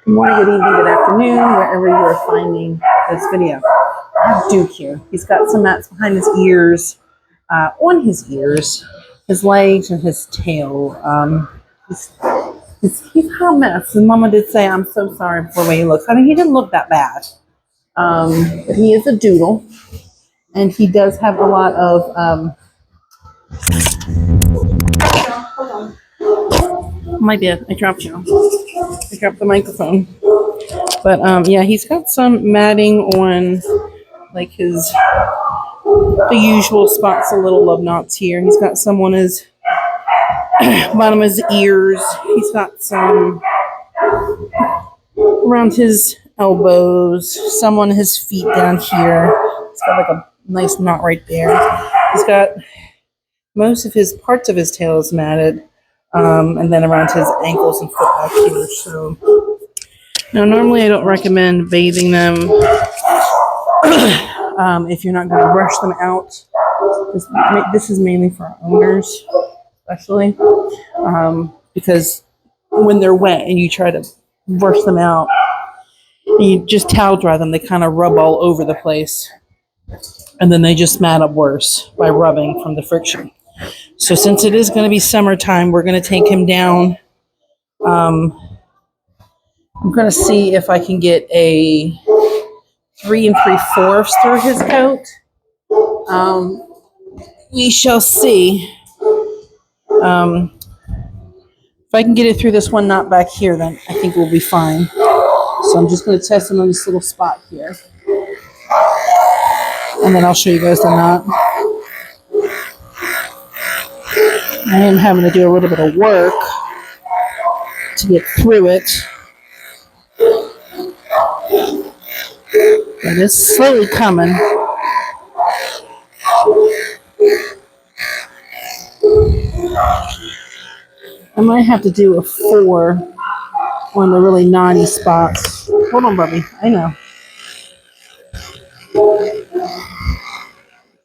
Good morning, good evening, good afternoon, wherever you are finding this video. I have Duke here. He's got some mats behind his ears, on his ears, his legs, and his tail. He's a hot mess. And Mama did say, I'm so sorry for the way he looks. I mean, he didn't look that bad. But he is a doodle, and he does have a lot of... My bad, I dropped you. I dropped the microphone. But yeah, he's got some matting on like his the usual spots, a little love knots here. He's got some on his bottom of his ears. He's got some around his elbows, some on his feet down here. He's got like a nice knot right there. He's got most of his parts of his tail is matted, and then around his ankles and foot back here. So now, normally I don't recommend bathing them if you're not going to brush them out. This is mainly for owners, especially, because when they're wet and you try to brush them out, and you just towel dry them, they kind of rub all over the place, and then they just mat up worse by rubbing from the friction. So since it is going to be summertime, we're going to take him down. I'm going to see if I can get a 3 3/4 through his coat. We shall see. If I can get it through this one knot back here, then I think we'll be fine. So I'm just going to test him on this little spot here. And then I'll show you guys the knot. I am having to do a little bit of work to get through it. But it's slowly coming. I might have to do a 4 on the really knotty spots. Hold on, Bubby. I know.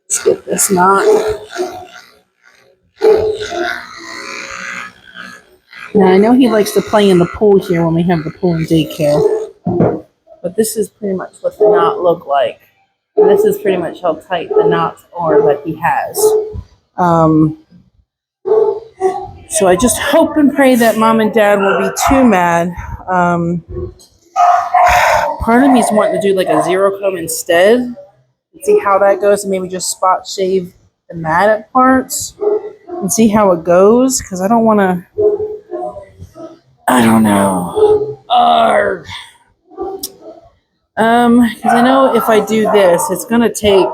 Let's get this knot. Now, I know he likes to play in the pool here when we have the pool and daycare. But this is pretty much what the knot look like. And this is pretty much how tight the knots are that he has. So I just hope and pray that Mom and Dad won't be too mad. Part of me is wanting to do like a zero comb instead. And see how that goes, and maybe just spot shave the matted parts and see how it goes. Because I don't want to... I don't know. Because I know if I do this, it's gonna take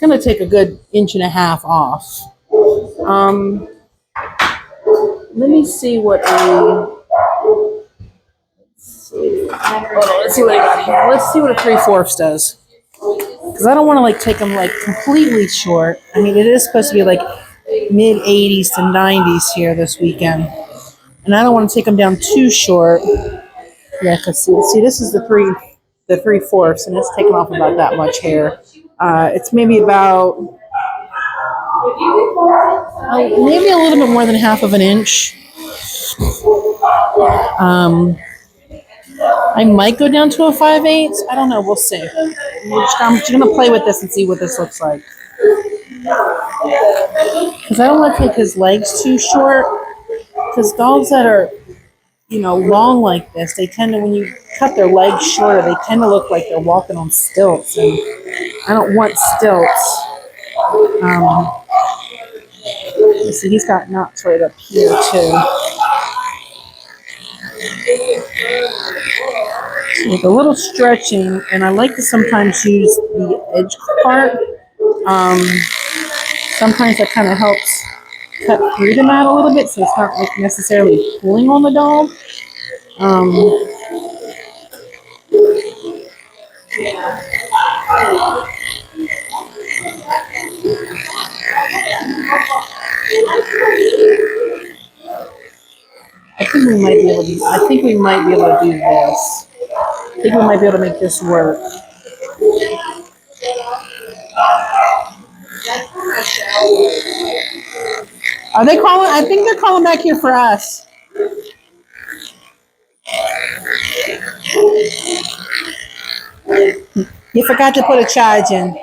a good 1.5 inches off. Let me see what let's see what I got here. Let's see what a 3/4 does. Because I don't want to like take them like completely short. I mean, it is supposed to be like mid 80s to 90s here this weekend, and I don't want to take them down too short. Yeah, because see, this is the 3/4, and it's taking off about that much hair. It's maybe about maybe a little bit more than 1/2 inch. I might go down to a 5/8. I don't know. We'll see. I'm just gonna play with this and see what this looks like. Because I don't want to take his legs too short. Because dogs that are, long like this, they tend to, when you cut their legs shorter, they tend to look like they're walking on stilts, and I don't want stilts. You see, he's got knots right up here too. So with a little stretching, and I like to sometimes use the edge part. Sometimes that kind of helps cut through the mat a little bit, so it's not like necessarily pulling on the dog. I think we might be able to. I think we might be able to do this. I think we might be able to make this work. Are they calling? I think they're calling back here for us. You forgot to put a charge in.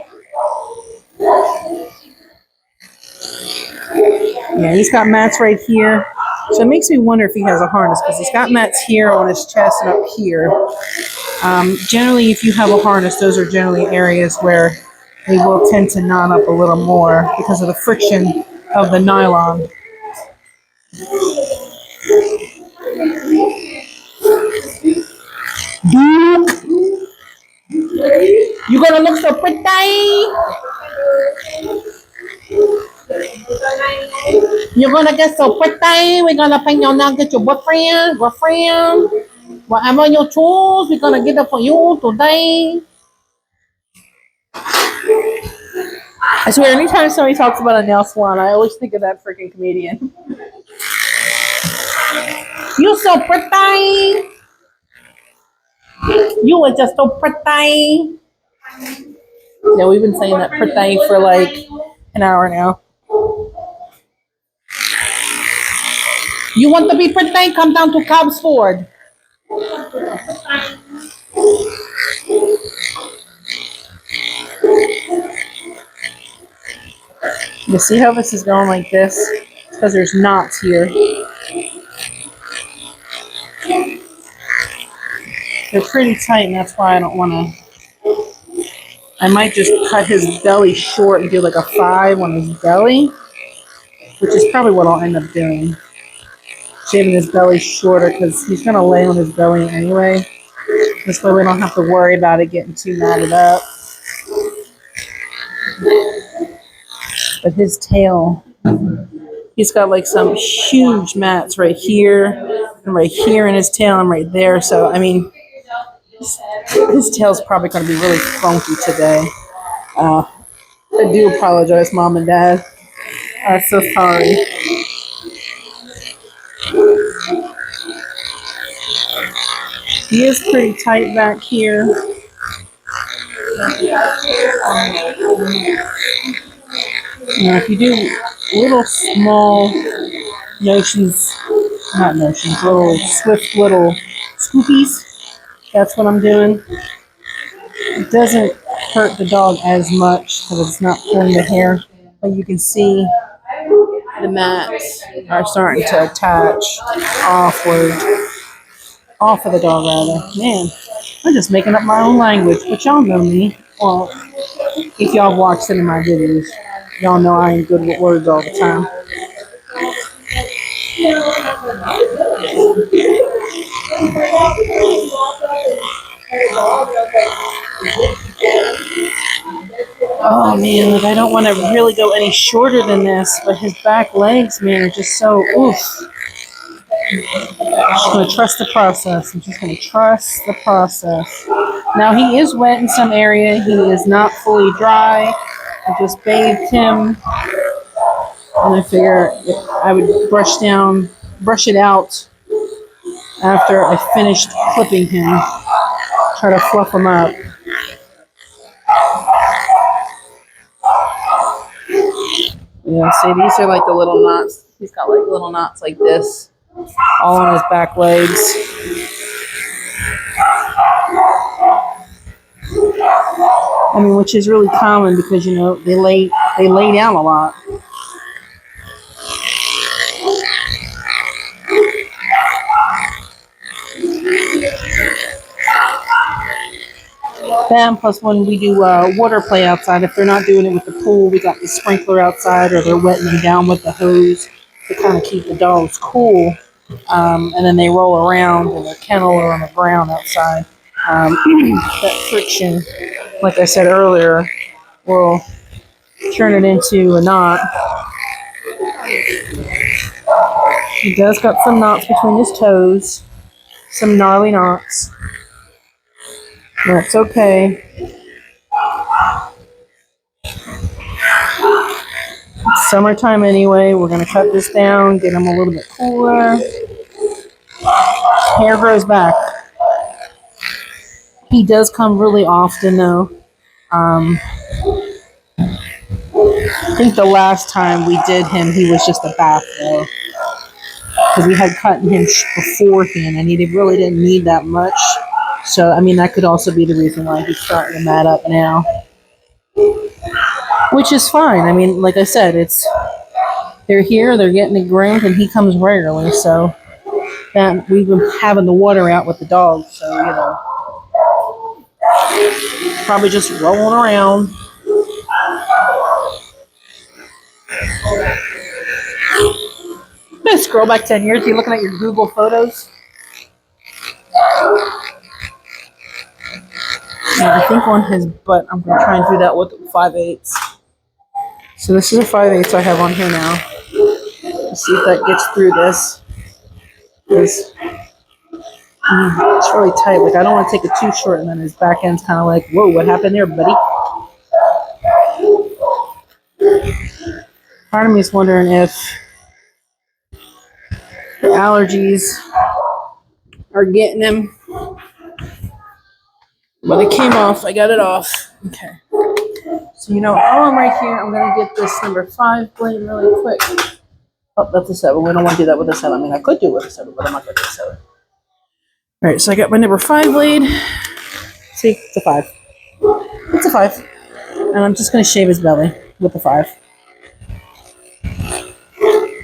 Yeah, he's got mats right here. So it makes me wonder if he has a harness because he's got mats here on his chest and up here. Generally, if you have a harness, those are generally areas where they will tend to knot up a little more because of the friction of the nylon. Duke, you gonna look so pretty. You're gonna get so pretty. We're gonna pay you now. Get your boyfriend, girlfriend, whatever you choose. We're gonna get it for you today. I swear, anytime somebody talks about a nail salon, I always think of that freaking comedian. You so pretty. You were just so pretty. Yeah, we've been saying that pretty for like an hour now. You want to be pretty? Come down to Cobb's Ford. You see how this is going like this? It's because there's knots here. They're pretty tight, and that's why I don't want to. I might just cut his belly short and do like a 5 on his belly, which is probably what I'll end up doing. Shaving his belly shorter because he's going to lay on his belly anyway. This way we don't have to worry about it getting too matted up. But his tail, he's got like some huge mats right here and right here in his tail and right there. So, I mean, his tail's probably going to be really funky today. I do apologize, Mom and Dad. I'm so sorry. He is pretty tight back here. Now, if you do little small little swift little scoopies, that's what I'm doing. It doesn't hurt the dog as much because it's not pulling the hair, but you can see the mats are starting to attach off of the dog rather. Man, I'm just making up my own language, but y'all know me. Well, if y'all watched any of my videos, y'all know I ain't good with words all the time. Oh man, like I don't want to really go any shorter than this, but his back legs, man, are just so oof. I'm just going to trust the process. I'm just going to trust the process. Now he is wet in some area. He is not fully dry. I just bathed him, and I figure I would brush it out after I finished clipping him. Try to fluff him up. Yeah, see, these are like the little knots. He's got like little knots like this, all on his back legs. I mean, which is really common because, you know, they lay down a lot. That plus when we do water play outside, if they're not doing it with the pool, we got the sprinkler outside, or they're wetting them down with the hose to kind of keep the dogs cool. And then they roll around in their kennel or on the ground outside. That friction, like I said earlier, will turn it into a knot. He does got some knots between his toes, some gnarly knots. That's okay. It's summertime anyway. We're going to cut this down, get him a little bit cooler. Hair grows back. He does come really often though. I think the last time we did him, he was just a bath though. Because we had cut him beforehand and he really didn't need that much. So, I mean, that could also be the reason why he's starting to mat up now. Which is fine. I mean, like I said, they're here, they're getting it groomed, and he comes regularly. So, that we've been having the water out with the dog. So, you know, probably just rolling around. I'm scroll back 10 years. You looking at your Google photos? Yeah, I think on his butt, I'm going to try and do that with 5/8. So this is a 5/8 I have on here now. Let's see if that gets through this. It's really tight. Like, I don't want to take it too short, and then his back end's kind of like, whoa, what happened there, buddy? Part of me is wondering if the allergies are getting him. But it came off. I got it off. Okay. So, you know, while I'm right here, I'm going to get this number 5 blade really quick. Oh, that's a 7. We don't want to do that with a 7. I mean, I could do it with a 7, but I'm not going to do a 7. All right, so I got my number 5 blade. See, it's a 5. It's a 5. And I'm just going to shave his belly with the 5.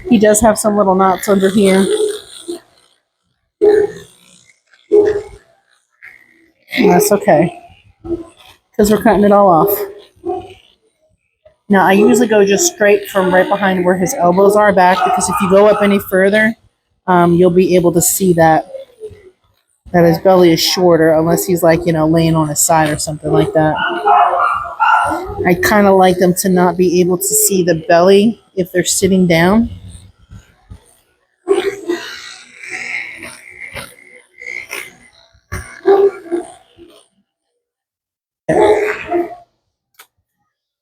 He does have some little knots under here. And that's okay, because we're cutting it all off. Now, I usually go just straight from right behind where his elbows are back, because if you go up any further, you'll be able to see that his belly is shorter, unless he's like, you know, laying on his side or something like that. I kind of like them to not be able to see the belly if they're sitting down.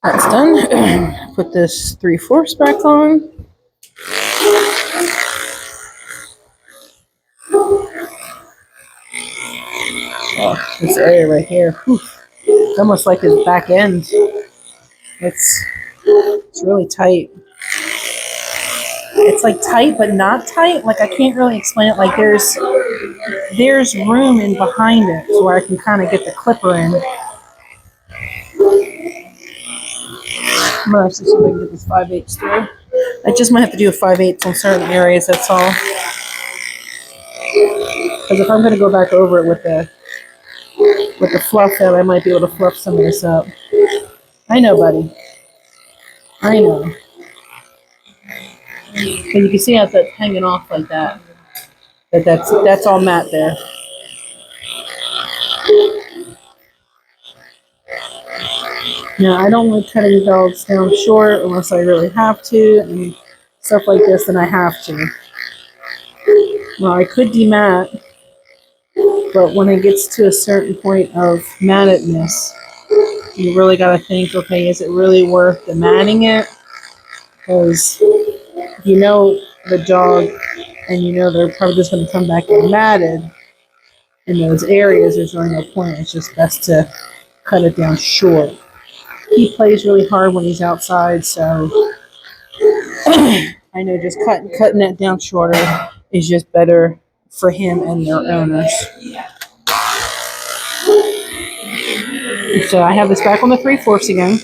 That's done. Put this 3/4 back on. Oh, this area right here. Whew. It's almost like his back end. It's really tight. It's like tight, but not tight. Like, I can't really explain it. Like, there's room in behind it, so where I can kind of get the clipper in. I'm gonna actually see if I can get this 5/8 through. I just might have to do a 5/8 on certain areas. That's all. Because if I'm gonna go back over it with the fluff head, I might be able to fluff some of this up. I know, buddy. I know. But you can see how that's hanging off like that. That's all matte there. Now, I don't like cutting dogs down short unless I really have to, and stuff like this, then I have to. Well, I could demat, but when it gets to a certain point of mattedness, you really got to think, okay, is it really worth the matting it? Because you know the dog, and you know they're probably just going to come back and matted in those areas. There's really no point. It's just best to cut it down short. He plays really hard when he's outside, so I know just cutting that down shorter is just better for him and their owners. So I have this back on the 3/4 again.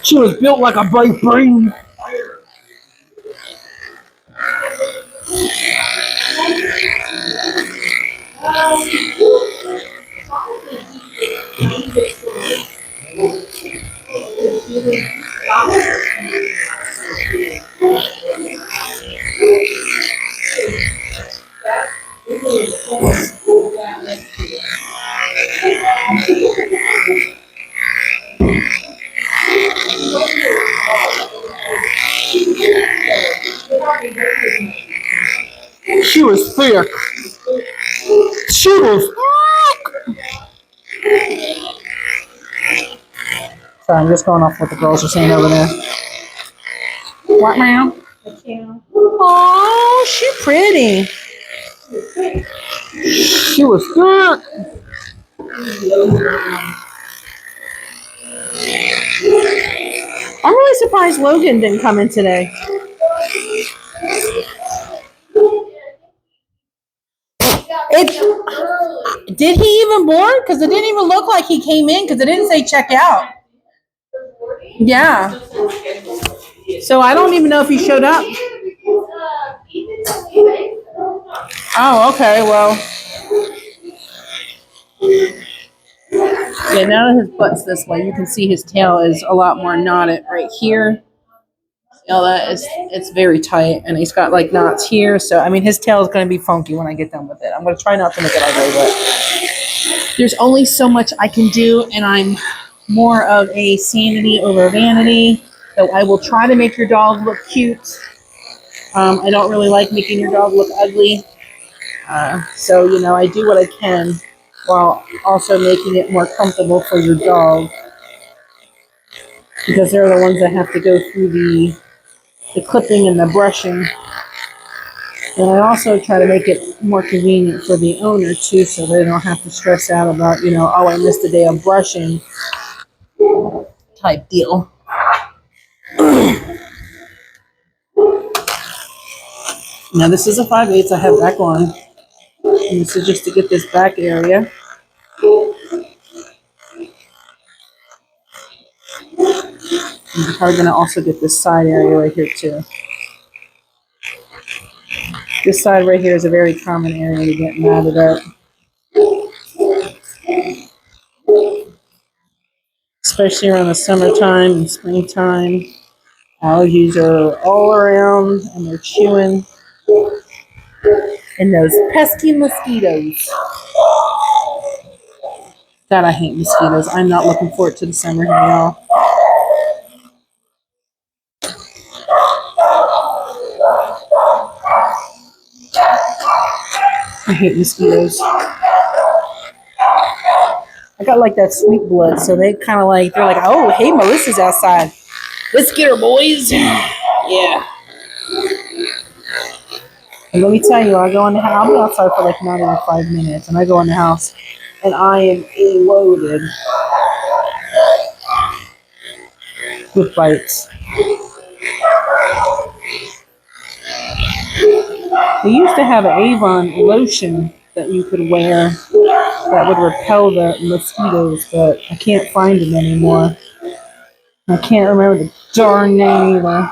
She was built like a bright brain. She was thick. She was thick. Sorry, I'm just going off what the girls are saying over there. What, ma'am? Oh, she pretty. She was thick. surprised Logan didn't come in today. Did he even board? Because it didn't even look like he came in because it didn't say check out. Yeah. So I don't even know if he showed up. Oh, okay. Well. Yeah, now that his butt's this way, you can see his tail is a lot more knotted right here. See all that is, it's very tight, and he's got like knots here. So I mean, his tail is going to be funky when I get done with it. I'm going to try not to make it ugly, but there's only so much I can do, and I'm more of a sanity over vanity. So I will try to make your dog look cute. I don't really like making your dog look ugly. So, you know, I do what I can while also making it more comfortable for your dog. Because they're the ones that have to go through the clipping and the brushing. And I also try to make it more convenient for the owner too, so they don't have to stress out about, you know, oh, I missed a day of brushing type deal. Now this is a 5/8 I have back on. And this is just to get this back area. I'm probably going to also get this side area right here too. This side right here is a very common area to get matted up. Especially around the summertime and springtime. Allergies are all around and they're chewing. And those pesky mosquitoes. God, I hate mosquitoes. I'm not looking forward to the summer here, y'all. I hate mosquitoes. I got like that sweet blood, so they kind of like, they're like, oh, hey, Melissa's outside. Let's get her, boys. Yeah. And let me tell you, I go in the house, I'll be outside for like not even 5 minutes, and I go in the house, and I am loaded with bites. They used to have an Avon lotion that you could wear that would repel the mosquitoes, but I can't find it anymore. I can't remember the darn name either.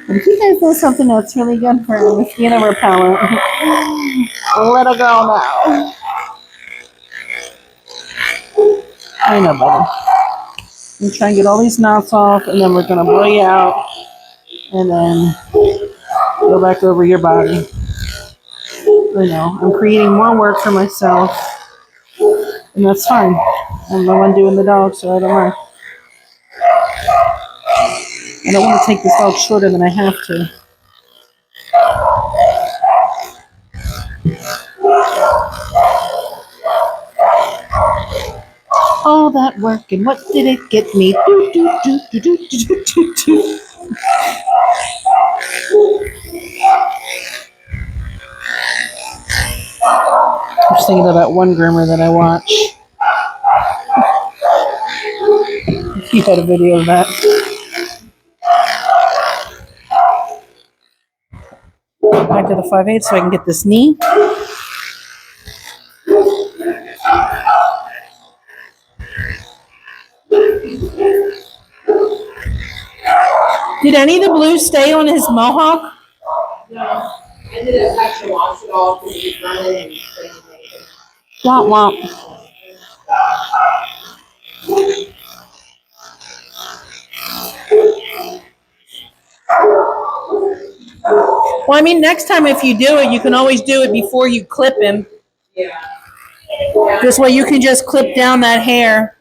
But if you guys know something that's really good for a mosquito repellent, let a girl know. I know, buddy. I'm trying to get all these knots off, and then we're going to blow you out, and then go back over your body. I know, I'm creating more work for myself, and that's fine. I'm the one doing the dog, so I don't mind. I don't want to take this dog shorter than I have to. All that work, and what did it get me? Do, do, do, do, do, do, do, do. I'm just thinking about one groomer that I watch. He had a video of that. Back to the 5/8 so I can get this knee. Did any of the blue stay on his mohawk? No. I didn't actually wash it all because it was running and Womp womp. Well, I mean, next time if you do it, you can always do it before you clip him. yeah. This way you can just clip down that hair.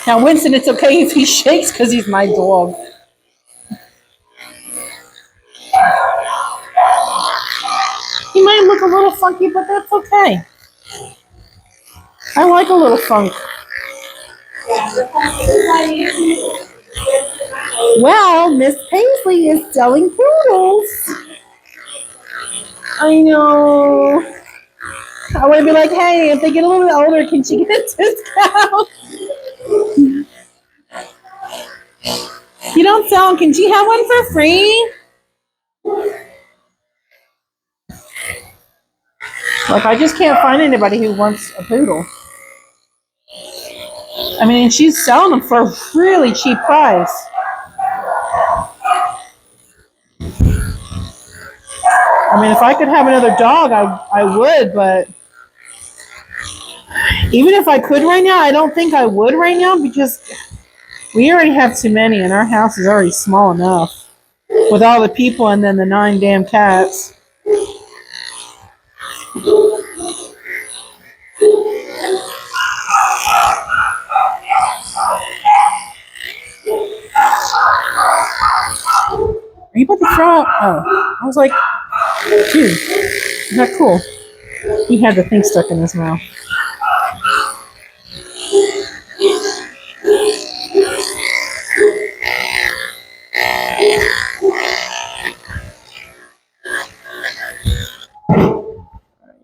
Now, Winston, it's okay if he shakes because he's my dog. He might look a little funky, but that's okay. I like a little funk. Well, Miss Paisley is selling poodles. I know. I want to be like, hey, if they get a little bit older, can she get a discount? You don't sell them. Can she have one for free? Like, I just can't find anybody who wants a poodle. I mean, and she's selling them for a really cheap price. I mean, if I could have another dog, I would, but even if I could right now, I don't think I would right now because we already have too many and our house is already small enough with all the people and then the 9 damn cats. Are you about to throw up? Oh, I was like, dude, is that cool? He had the thing stuck in his mouth.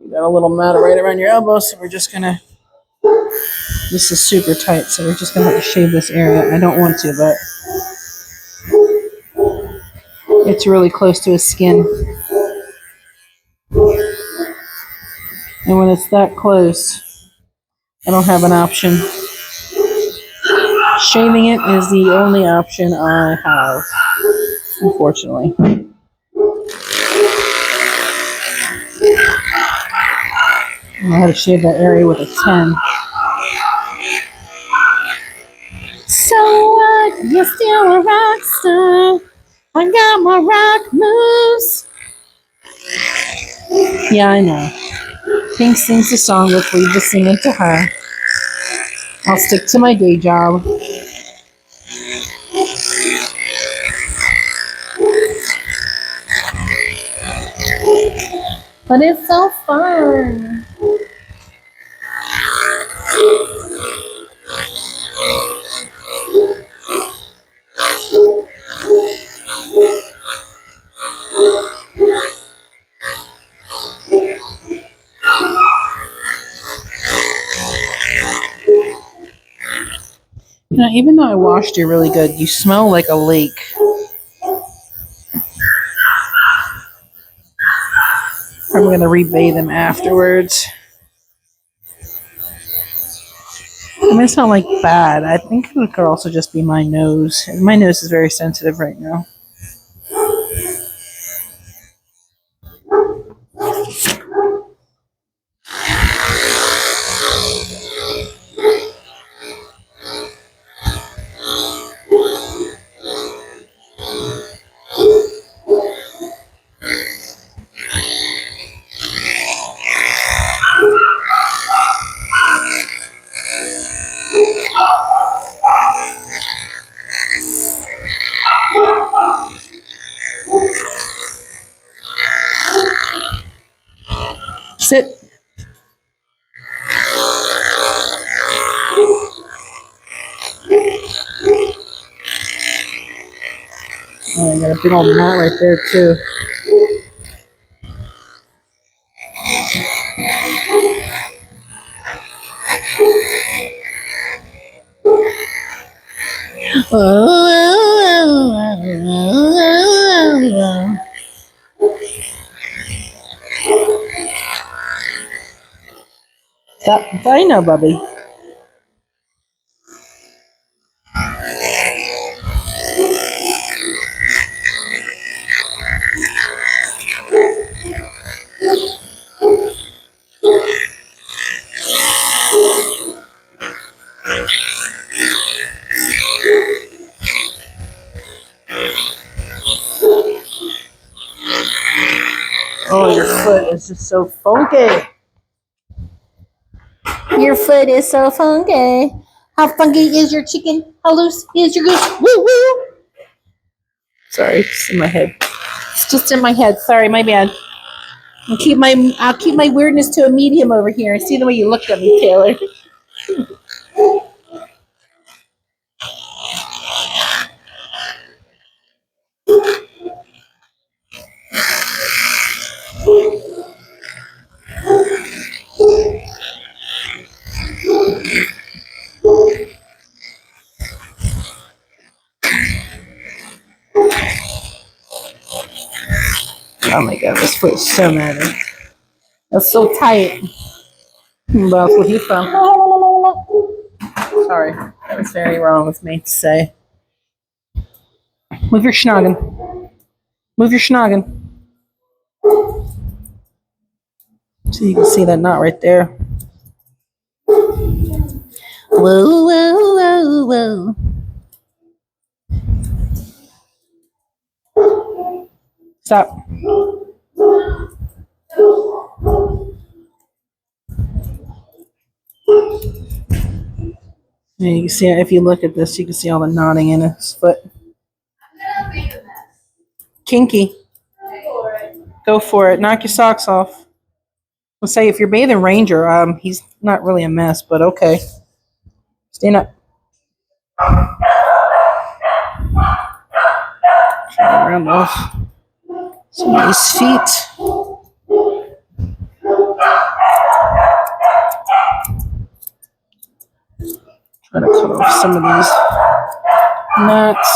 You got a little mat right around your elbow, so we're just gonna. This is super tight, so we're just gonna have to shave this area. I don't want to, but it's really close to his skin. And when it's that close, I don't have an option. Shaving it is the only option I have, unfortunately. I had to shave that area with a 10. So what? You're still a rock star. I got my rock moves. Yeah, I know. Pink sings the song, let's leave the singing to her. I'll stick to my day job. But it's so fun. You know, even though I washed you really good, you smell like a lake. I'm going to rebathe him afterwards. I mean, it's not like bad. I think it could also just be my nose. My nose is very sensitive right now. Sit. Oh, I got a big old mat right there, too. That I know, Bubby. Oh, your foot is just so funky. Your foot is so funky. How funky is your chicken? How loose is your goose? Woo woo. Sorry, it's in my head. It's just in my head. Sorry, my bad. I'll keep my weirdness to a medium over here. I see the way you looked at me, Taylor. Oh my god, this foot is so mad. That's so tight. But that's what he found. Sorry, that was very wrong of me to say. Move your schnoggin. Move your schnoggin. So you can see that knot right there. Whoa, whoa, whoa, whoa. Stop. And you can see, if you look at this, you can see all the knotting in his foot. Kinky. Go for it. Knock your socks off. Let's say if you're bathing Ranger, he's not really a mess, but okay. Stand up. Try around off some of these feet. Try to cut off some of these knots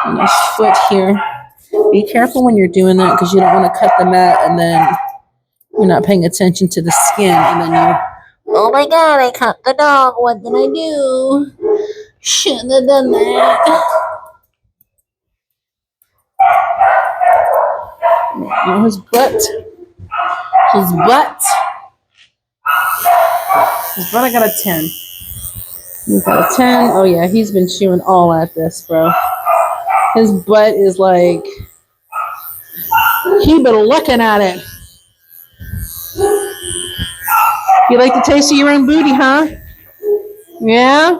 on his foot here. Be careful when you're doing that because you don't want to cut the mat and then you're not paying attention to the skin and then you, oh my god, I cut the dog. What did I do? Shouldn't have done that. Now his butt. His butt. His butt, I got a 10. He's got a 10. Oh yeah, he's been chewing all at this, bro. His butt is like, he been looking at it. You like the taste of your own booty, huh? Yeah?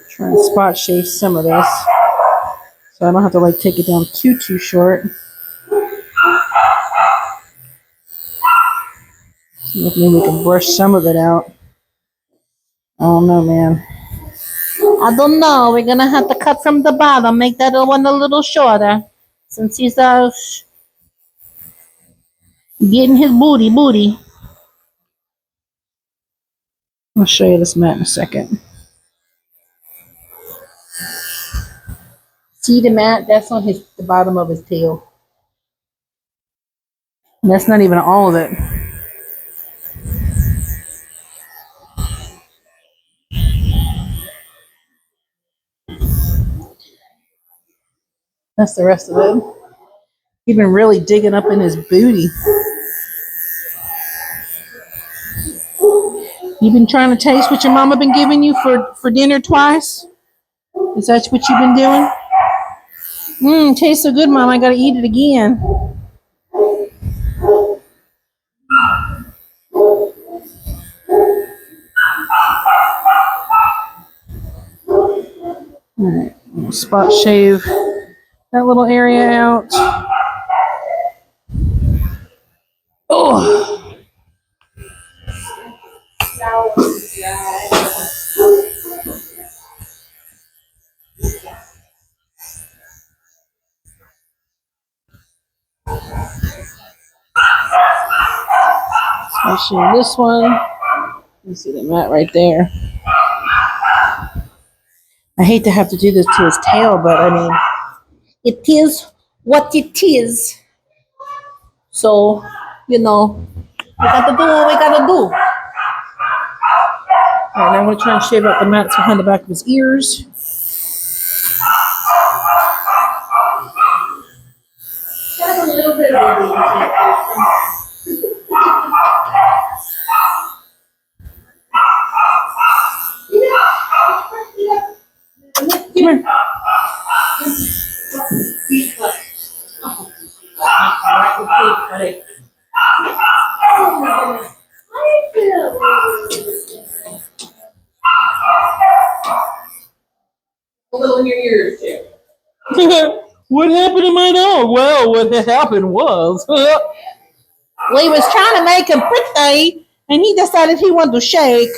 Try and spot shave some of this so I don't have to like take it down too short. See if maybe we can brush some of it out. I don't know, man. I don't know. We're gonna have to cut from the bottom, make that one a little shorter, since he's getting his booty. I'll show you this mat in a second. See the mat? That's on the bottom of his tail. And that's not even all of it. That's the rest of it. He's been really digging up in his booty. You been trying to taste what your mama been giving you for dinner twice? Is that what you've been doing? Tastes so good, Mom. I gotta eat it again. Alright, we'll spot shave that little area out. Oh! I'll show you this one. You see the mat right there. I hate to have to do this to his tail, but I mean, it is what it is. So, you know, we gotta do what we gotta do. Alright, now I'm gonna try and shave out the mats behind the back of his ears. Got a little bit of Come here. a little in your ears too. What happened to my dog? Well, what happened was, we was trying to make him pretty, and he decided he wanted to shake,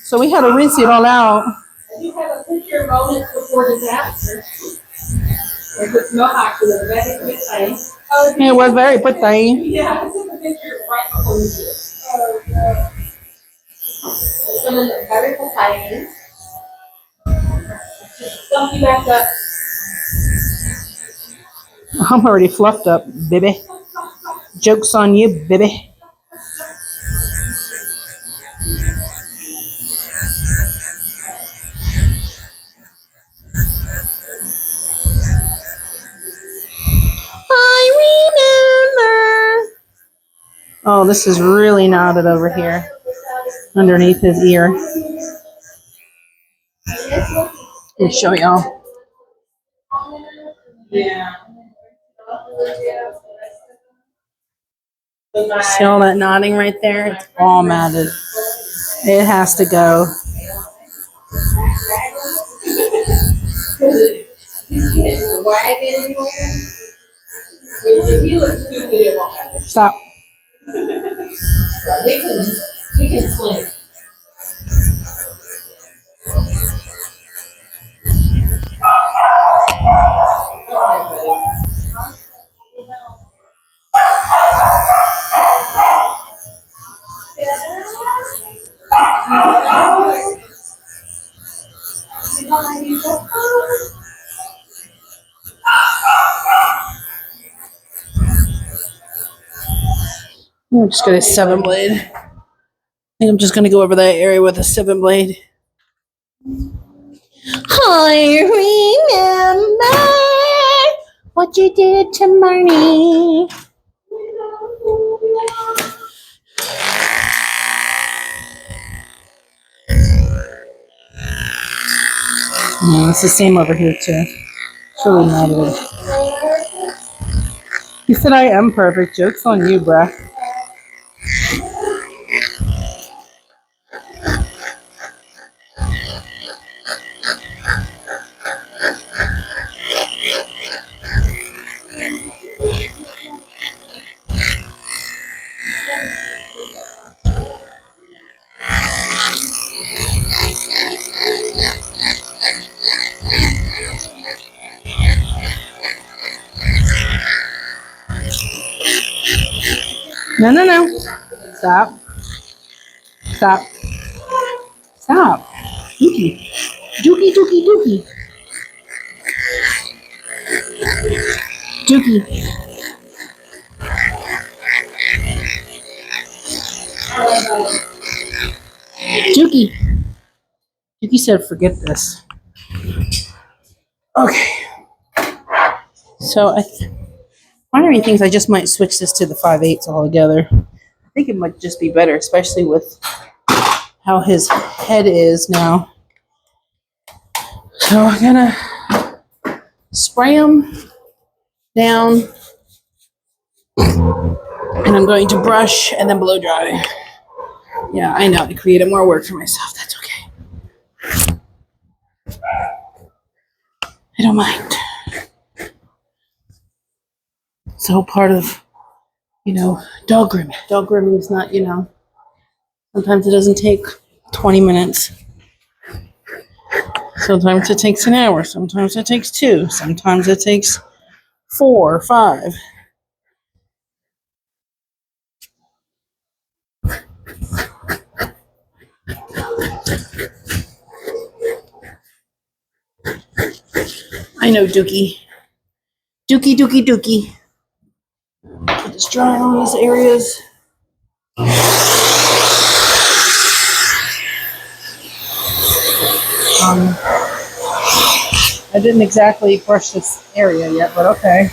so we had to rinse it all out. Do you have a picture of moments before disaster? Like with no accident, very quick thing. It was very pretty. Yeah, I took a picture right before you did. Oh, no. is going to look very exciting. Fluff you back up. I'm already fluffed up, baby. Joke's on you, baby. I remember. Oh, this is really knotted over here, underneath his ear. Let me show y'all. Yeah. See all that knotting right there? It's all matted. It has to go. Stop. We can swim. I'm just gonna 7-blade. I think I'm just gonna go over that area with a 7-blade. I remember what you did to Marnie. It's the same over here too. It's really knotted. You said I am perfect. Joke's on you, bruh. No, no, no. Stop. Stop. Stop. Dookie. Dookie, dookie, dookie. Dookie. Dookie. Dookie said, forget this. Okay. So part of me thinks I just might switch this to the 5/8 altogether. I think it might just be better, especially with how his head is now. So I'm gonna spray him down, and I'm going to brush and then blow dry. Yeah, I know, I created more work for myself. That's okay. I don't mind. It's all part of, dog grooming. Dog grooming is not, sometimes it doesn't take 20 minutes. Sometimes it takes an hour. Sometimes it takes 2. Sometimes it takes 4 or 5. I know, Dookie. Dookie, Dookie, Dookie. Get this dry on these areas. I didn't exactly brush this area yet, but okay.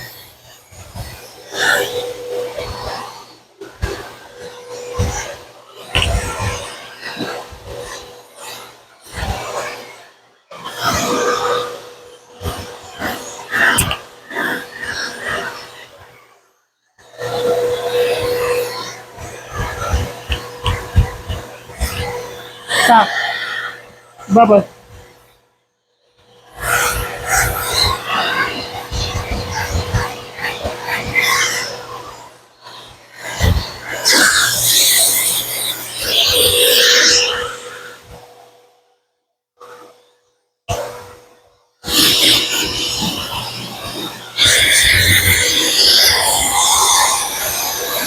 Stop. Bubba.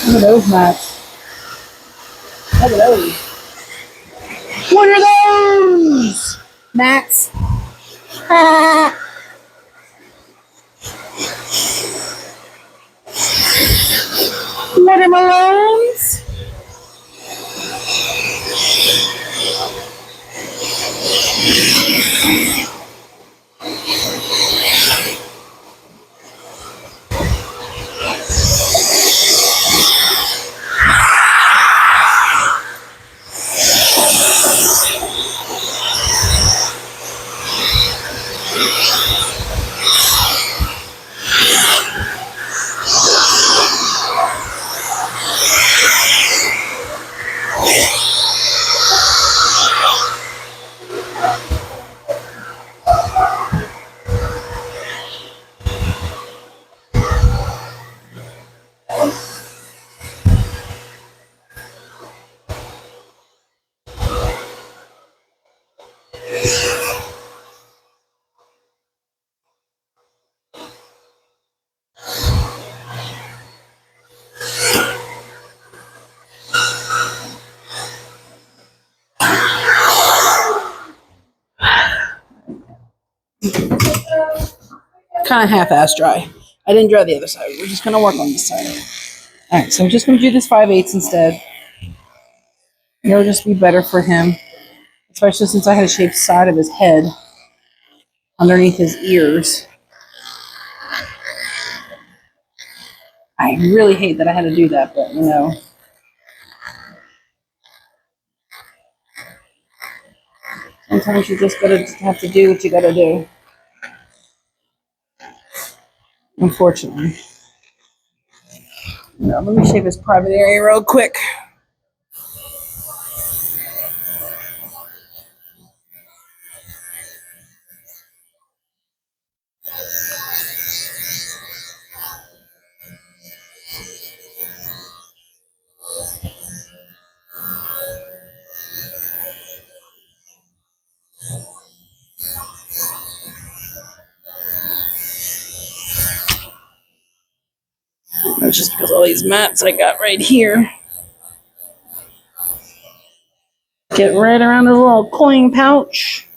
Look at those mats. Look at those. What are those? Mats. Watermelons. Kind of half-ass dry. I didn't dry the other side. We're just going to work on this side. All right, so I'm just going to do this 5/8 instead. It'll just be better for him, especially since I had to shape side of his head underneath his ears. I really hate that I had to do that, but you know. Sometimes you just gotta have to do what you gotta do. Unfortunately. Now, let me shape his private area real quick. That's just because all these mats I got right here. Get right around his little coin pouch.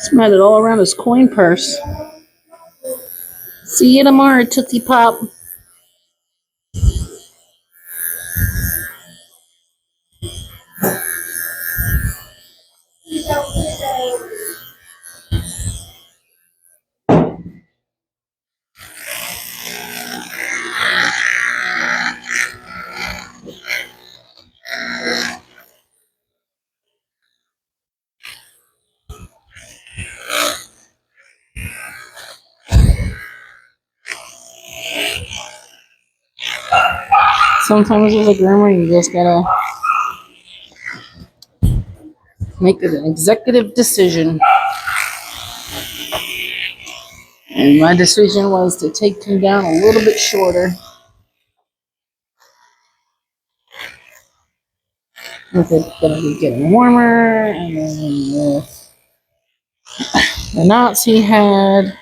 Spread it all around his coin purse. See you tomorrow, Tootsie Pop. Sometimes as a groomer, you just gotta make an executive decision. And my decision was to take him down a little bit shorter. With it gonna be getting warmer, and then the knots he had.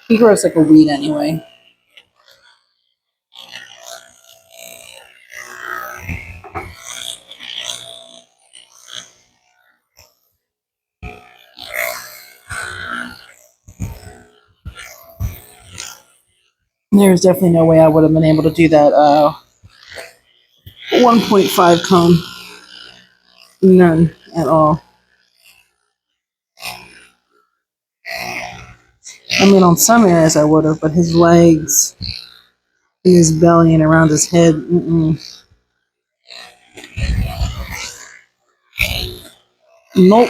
He grows like a weed anyway. There's definitely no way I would have been able to do that 1.5 comb. None at all. I mean, on some areas I would have, but his legs, his belly, and around his head, nope.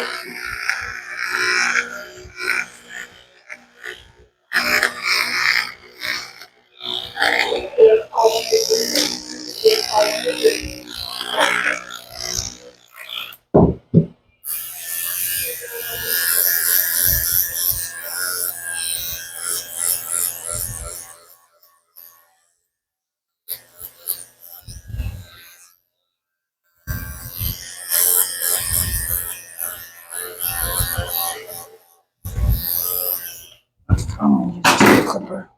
I'm gonna use the clipper.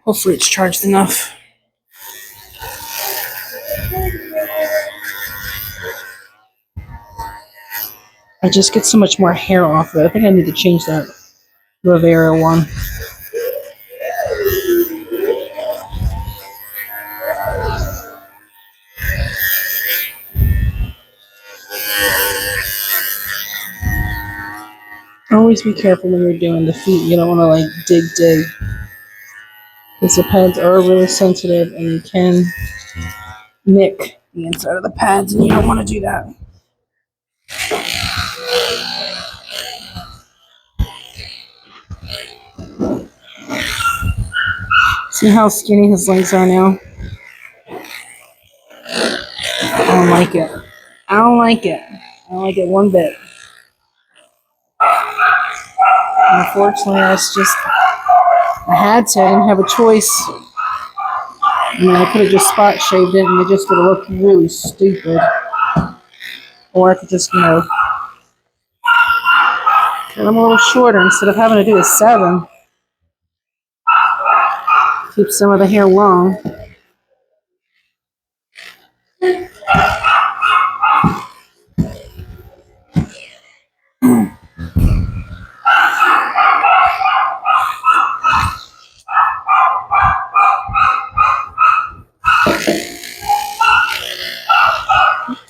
Hopefully it's charged enough. I just get so much more hair off of it. I think I need to change that Rivera one. Always be careful when you're doing the feet. You don't want to like dig. Because the pads are really sensitive and you can nick the inside of the pads, and you don't want to do that. See how skinny his legs are now? I don't like it. I don't like it. I don't like it one bit. Unfortunately, I had to. I didn't have a choice. I mean, I could have just spot shaved it and it just would have looked really stupid. Or I could just, cut them a little shorter instead of having to do a 7. Keep some of the hair long.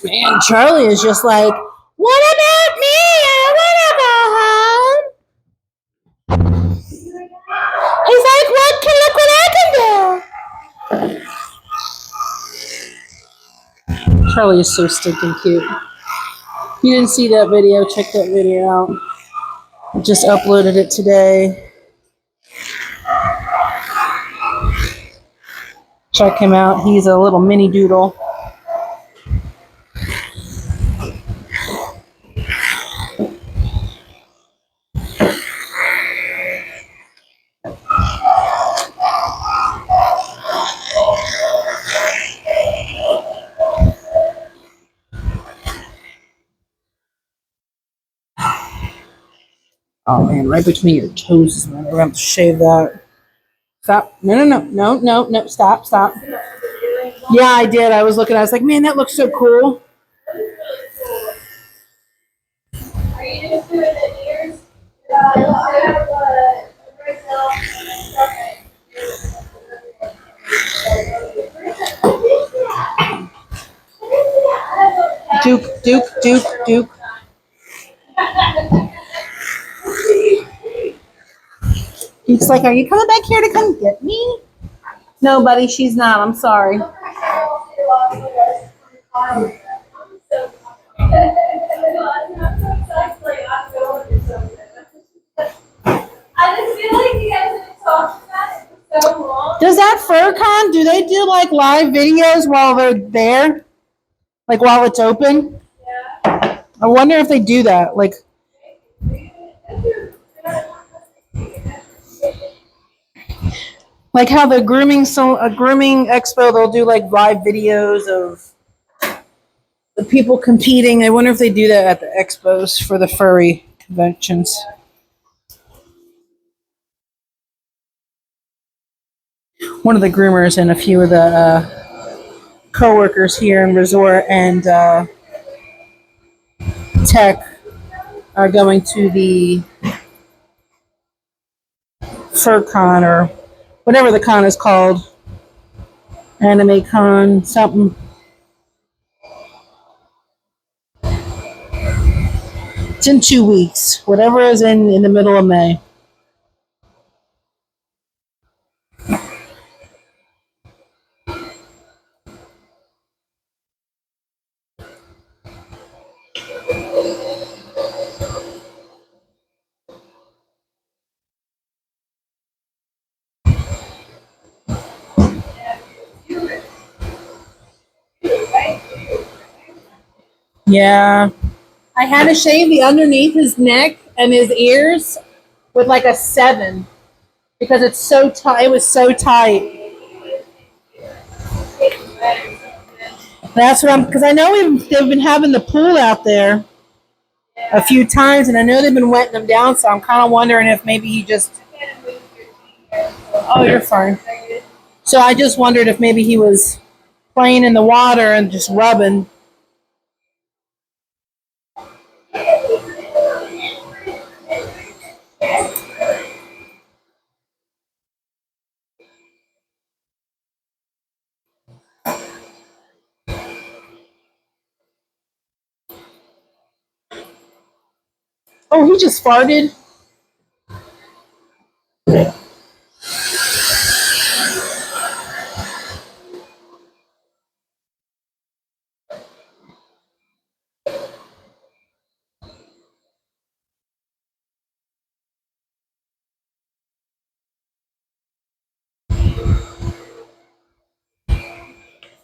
Man, Charlie is just like, what about me? I want to go home. He's like, look what I can do. Charlie is so stinking cute. If you didn't see that video, check that video out. I just uploaded it today. Check him out. He's a little mini doodle. Oh man, right between your toes is when I'm going to shave that. Stop. No. Stop. Yeah, I did. I was looking. I was like, man, that looks so cool. Are you just doing the ears? Duke. He's like, are you coming back here to come get me? No, buddy, she's not. I'm sorry. I just feel like you guys didn't talk about it. Does that FurCon, do they do like live videos while they're there? Like while it's open? Yeah. I wonder if they do that. Like how the grooming grooming expo, they'll do like live videos of the people competing. I wonder if they do that at the expos for the furry conventions. One of the groomers and a few of the co-workers here in Resort and Tech are going to the FurCon or whatever the con is called. Anime Con, something. It's in 2 weeks. Whatever is in the middle of May. Yeah. I had to shave the underneath his neck and his ears with like a 7 because it's so tight. It was so tight. That's what because I know they've been having the pool out there a few times, and I know they've been wetting them down. So I'm kind of wondering if maybe he just. Oh, you're fine. So I just wondered if maybe he was playing in the water and just rubbing. Oh, he just farted.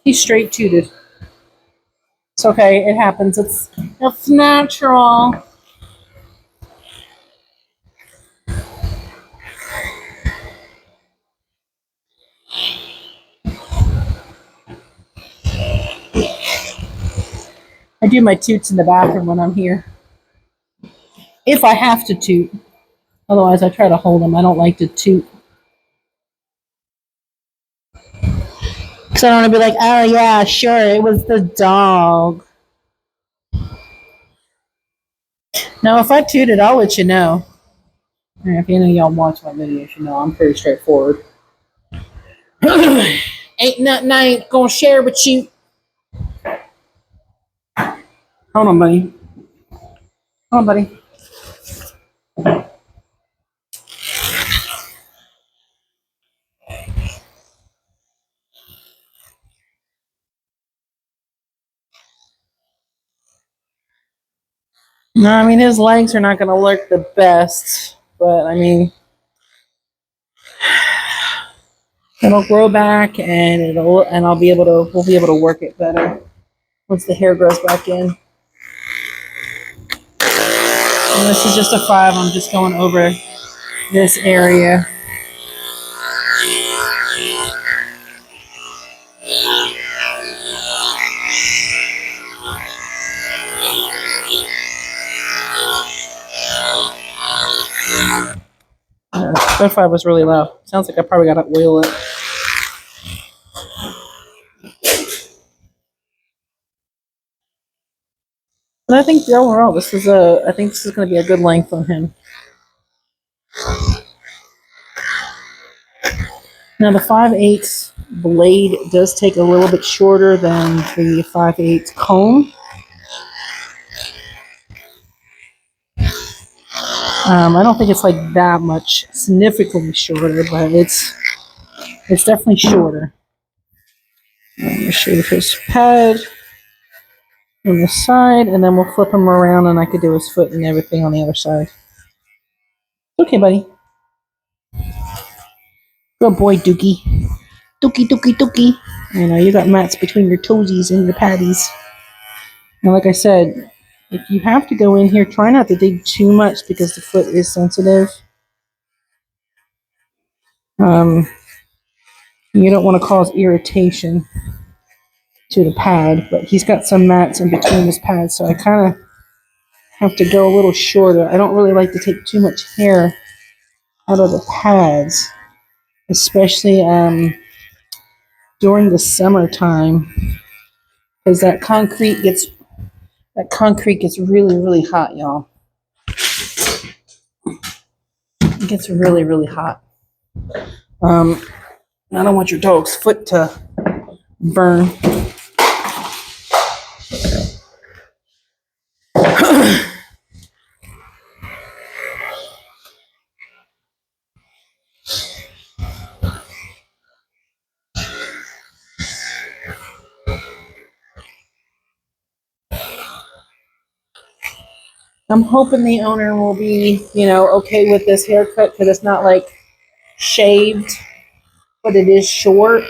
He straight tooted. It's okay. It happens. It's natural. I do my toots in the bathroom when I'm here. If I have to toot. Otherwise, I try to hold them. I don't like to toot. Because I don't want to be like, oh, yeah, sure, it was the dog. Now, if I tooted, I'll let you know. If any of y'all watch my videos, you know I'm pretty straightforward. Ain't nothing I ain't gonna share with you. Hold on, buddy. Hold on, buddy. No, I mean his legs are not gonna look the best, but I mean it'll grow back and I'll be able to we'll be able to work it better once the hair grows back in. And this is just a 5. I'm just going over this area. That 5 was really loud. Sounds like I probably got to oil it. But I think overall, I think this is going to be a good length on him. Now the 5/8 blade does take a little bit shorter than the 5/8 comb. I don't think it's like that much significantly shorter, but it's definitely shorter. Let me show you his pad on the side, and then we'll flip him around, and I could do his foot and everything on the other side. Okay, buddy. Good boy, Dookie. Dookie, Dookie, Dookie. You know, you got mats between your toesies and your patties. And like I said, if you have to go in here, try not to dig too much because the foot is sensitive. You don't want to cause irritation to the pad, but he's got some mats in between his pads, so I kind of have to go a little shorter. I don't really like to take too much hair out of the pads, especially during the summertime, because that concrete gets really, really hot, y'all. It gets really, really hot. I don't want your dog's foot to burn. I'm hoping the owner will be, okay with this haircut because it's not like shaved, but it is short,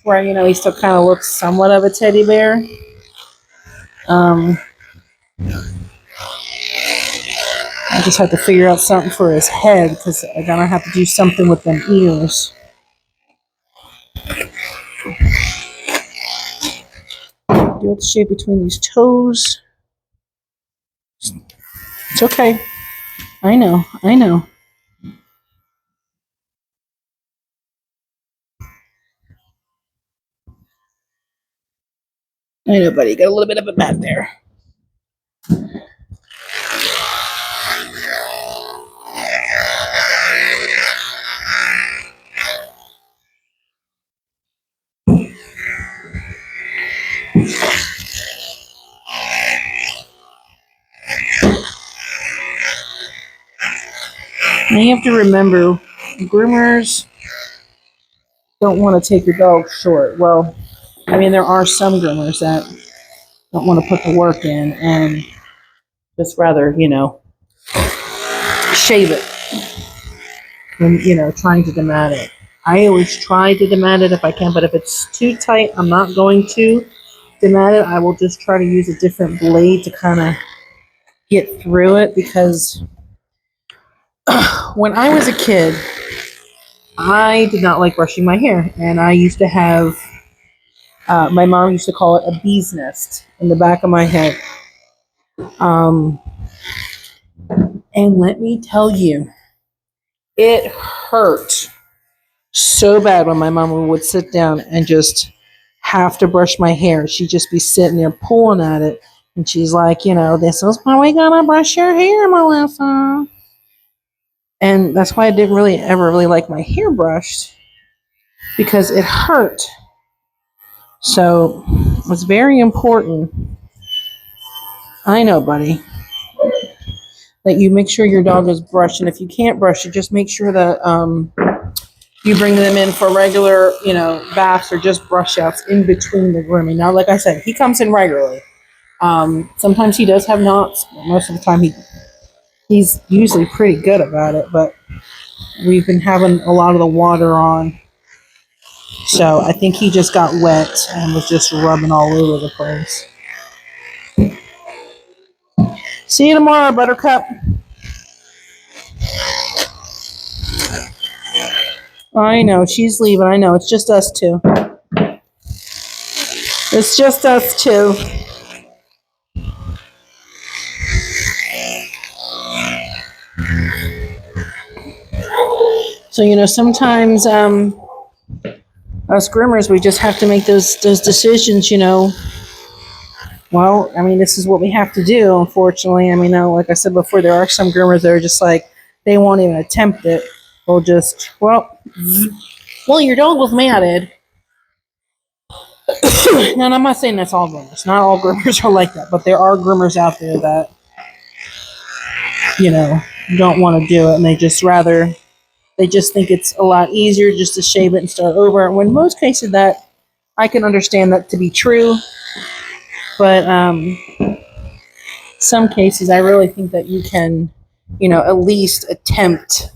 where, he still kind of looks somewhat of a teddy bear. I just have to figure out something for his head because I'm going to have to do something with them ears. Do have to shave between these toes. It's okay. I know. I know, buddy. You got a little bit of a back there. And you have to remember, groomers don't want to take your dog short. Well, there are some groomers that don't want to put the work in and just rather, shave it than, trying to demat it. I always try to demat it if I can, but if it's too tight, I'm not going to demat it. I will just try to use a different blade to kind of get through it because when I was a kid, I did not like brushing my hair, and I used to have, my mom used to call it a bee's nest in the back of my head. And let me tell you, it hurt so bad when my mom would sit down and just have to brush my hair. She'd just be sitting there pulling at it, and she's like, this is why we gotta brush your hair, Melissa. And that's why I didn't ever really like my hair brushed, because it hurt. So it's very important, I know, buddy, that you make sure your dog is brushed. And if you can't brush it, just make sure that you bring them in for regular, baths or just brush outs in between the grooming. Now, like I said, he comes in regularly. Sometimes he does have knots, but most of the time he's usually pretty good about it. But we've been having a lot of the water on, so I think he just got wet and was just rubbing all over the place. See you tomorrow, Buttercup. I know, she's leaving. I know, it's just us two. It's just us two. So, sometimes us groomers, we just have to make those decisions, Well, this is what we have to do, unfortunately. Like I said before, there are some groomers that are just like, they won't even attempt it. They'll just, well, your dog was matted. Now, I'm not saying that's all groomers. Not all groomers are like that, but there are groomers out there that, don't want to do it, and they just think it's a lot easier just to shave it and start over. When in most cases that, I can understand that to be true. But some cases, I really think that you can, at least attempt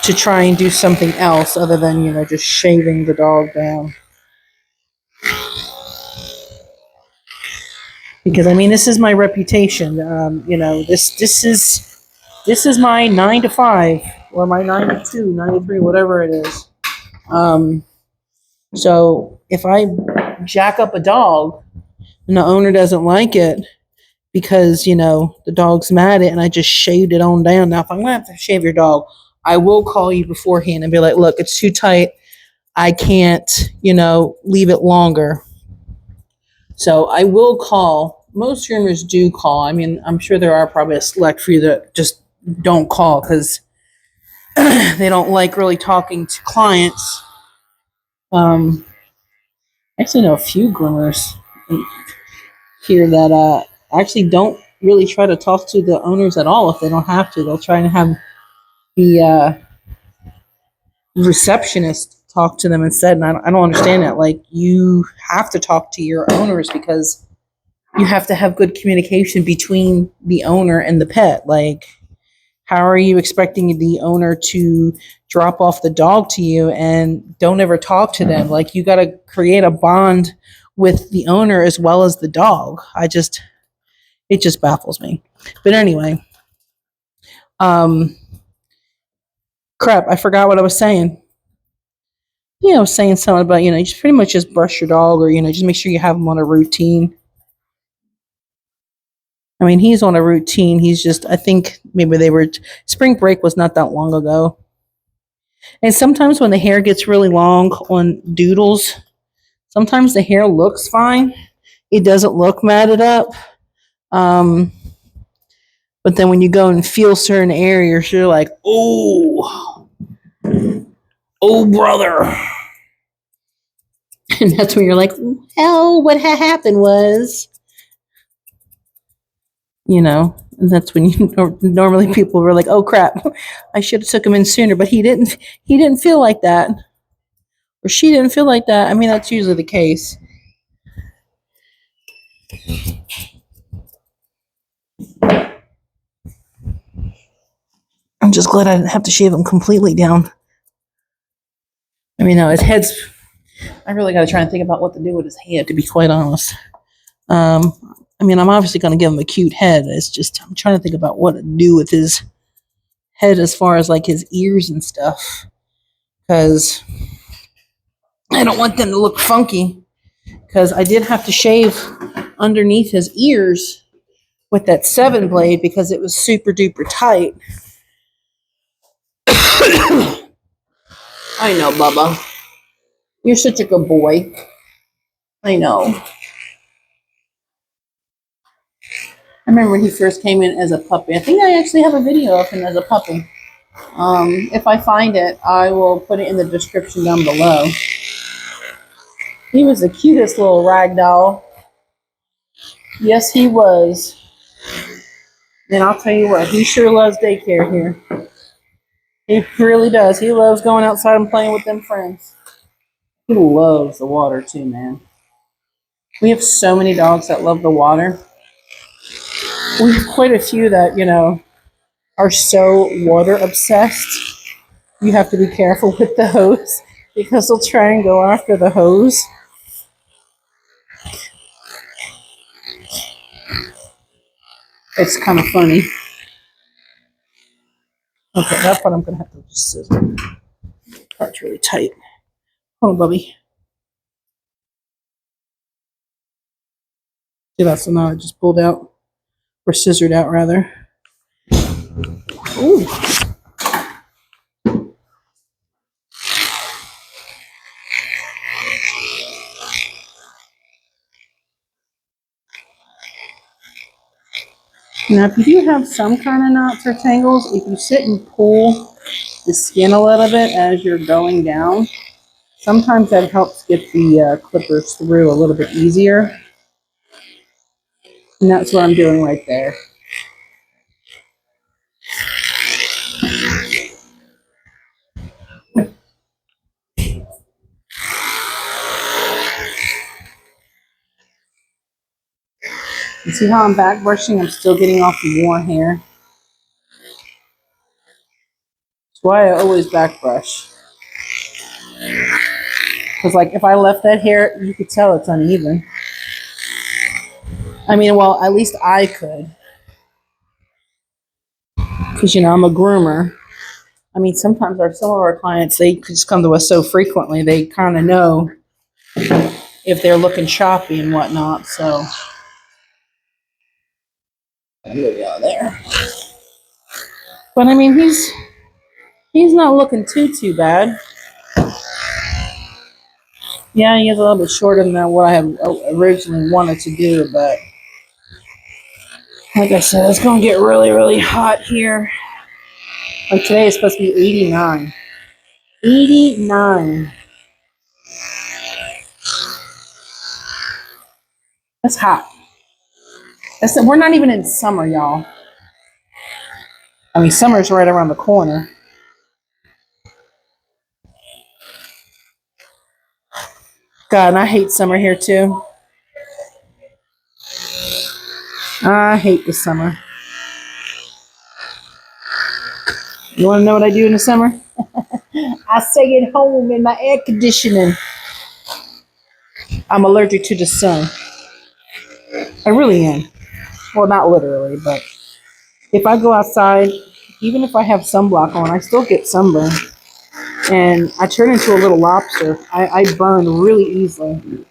to try and do something else other than, you know, just shaving the dog down. Because I mean, this is my reputation. You know, this is my 9 to 5 or my 9 to 2, 9 to 3, whatever it is. So if I jack up a dog and the owner doesn't like it because, you know, the dog's mad at it and I just shaved it on down. Now, if I'm going to have to shave your dog, I will call you beforehand and be like, look, it's too tight. I can't, you know, leave it longer. So I will call. Most groomers do call. I mean, I'm sure there are probably a select few that just don't call because they don't like really talking to clients. I actually know a few groomers here that actually don't really try to talk to the owners at all if they don't have to. They'll try and have the receptionist talk to them instead. And I don't understand that. Like, you have to talk to your owners because you have to have good communication between the owner and the pet. Like, how are you expecting the owner to drop off the dog to you and don't ever talk to them? Like, you got to create a bond with the owner as well as the dog. It just baffles me. But anyway, crap, I forgot what I was saying. Yeah, I was saying something about, you know, you just pretty much just brush your dog or, you know, just make sure you have him on a routine. I mean, he's on a routine. He's just, I think maybe spring break was not that long ago. And sometimes when the hair gets really long on doodles, sometimes the hair looks fine. It doesn't look matted up. But then when you go and feel certain areas, you're like, oh, brother. And that's when you're like, well, what happened was, you know, and that's when you normally people were like, oh crap, I should have took him in sooner, but he didn't feel like that, or she didn't feel like that. I mean, that's usually the case. I'm just glad I didn't have to shave him completely down. I mean, no, his head's, I really got to try and think about what to do with his head, to be quite honest. I mean, I'm obviously going to give him a cute head. It's just, I'm trying to think about what to do with his head as far as like his ears and stuff. Because I don't want them to look funky. Because I did have to shave underneath his ears with that 7 blade because it was super duper tight. I know, Bubba. You're such a good boy. I know. I remember when he first came in as a puppy. I think I actually have a video of him as a puppy. If I find it, I will put it in the description down below. He was the cutest little rag doll. Yes, he was. And I'll tell you what, he sure loves daycare here. He really does. He loves going outside and playing with them friends. He loves the water too, man. We have so many dogs that love the water. We have quite a few that, you know, are so water obsessed. You have to be careful with the hose because they'll try and go after the hose. It's kind of funny. Okay, that part I'm going to have to just scissor. Part's really tight. Hold on, Bubby. See that? So now I just pulled out, or scissored out, rather. Ooh. Now, if you do have some kind of knots or tangles, if you sit and pull the skin a little bit as you're going down, sometimes that helps get the clippers through a little bit easier. And that's what I'm doing right there. You see how I'm back brushing? I'm still getting off the more hair. why I always back brush. Because, like, if I left that hair, you could tell it's uneven. I mean, well, at least I could. Because, you know, I'm a groomer. I mean, sometimes some of our clients, they just come to us so frequently, they kind of know if they're looking choppy and whatnot. So, there we go there. But, I mean, he's not looking too bad. Yeah, he is a little bit shorter than what I had originally wanted to do, but like I said, it's going to get really, really hot here. Like today is supposed to be 89. 89. That's hot. We're not even in summer, y'all. I mean, summer's right around the corner. God, and I hate summer here too. I hate the summer. You want to know what I do in the summer? I stay at home in my air conditioning. I'm allergic to the sun. I really am. Well, not literally, but if I go outside, even if I have sunblock on, I still get sunburn. And I turn into a little lobster. I burn really easily.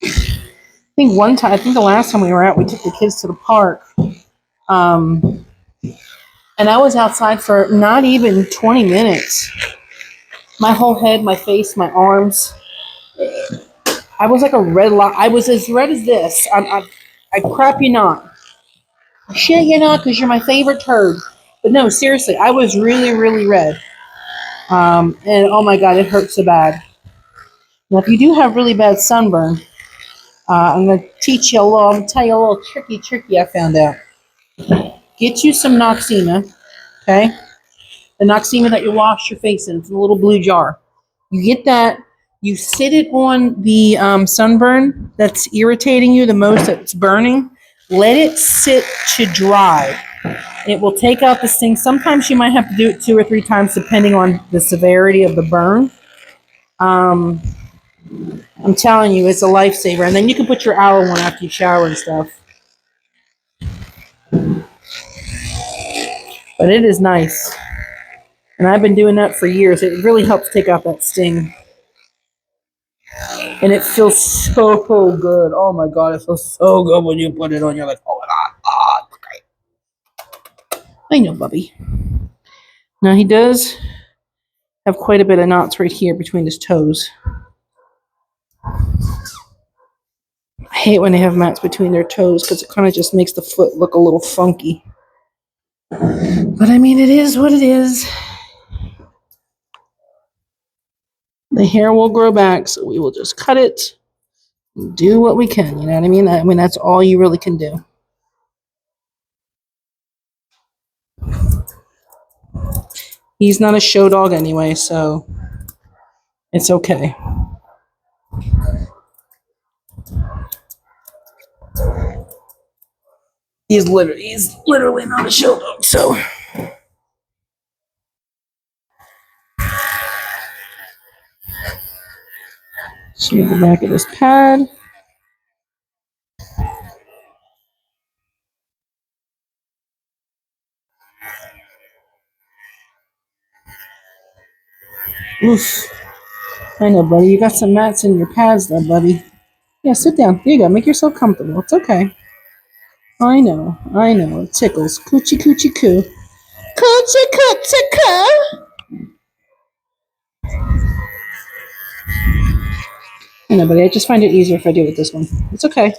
I think the last time we were out, we took the kids to the park. And I was outside for not even 20 minutes. My whole head, my face, my arms. I was like a red lot. I was as red as this. I crap you not. Shit you not, because you're my favorite turd. But no, seriously, I was really, really red. And oh my God, it hurt so bad. Now, if you do have really bad sunburn, I'm going to tell you a little tricky I found out. Get you some Noxema, okay? The Noxema that you wash your face in. It's in a little blue jar. You get that. You sit it on the sunburn that's irritating you the most, that's burning. Let it sit to dry. It will take out the sting. Sometimes you might have to do it 2 or 3 times depending on the severity of the burn. I'm telling you, it's a lifesaver. And then you can put your aloe on after you shower and stuff. But it is nice. And I've been doing that for years. It really helps take out that sting. And it feels so good. Oh my God, it feels so good when you put it on. You're like, oh my God, it's great. I know, Bubby. Now he does have quite a bit of knots right here between his toes. I hate when they have mats between their toes because it kind of just makes the foot look a little funky. But I mean, it is what it is. The hair will grow back, so we will just cut it and do what we can. You know what I mean? I mean, that's all you really can do. He's not a show dog anyway, so it's okay. He's literally not a show dog, so. Smooth the back of this pad. Oof. I know, buddy. You got some mats in your pads there, buddy. Yeah, sit down. There you go. Make yourself comfortable. It's okay. I know. It tickles. Coochie coochie coo. Coochie coochie coo. I know, buddy. I just find it easier if I do it with this one. It's okay.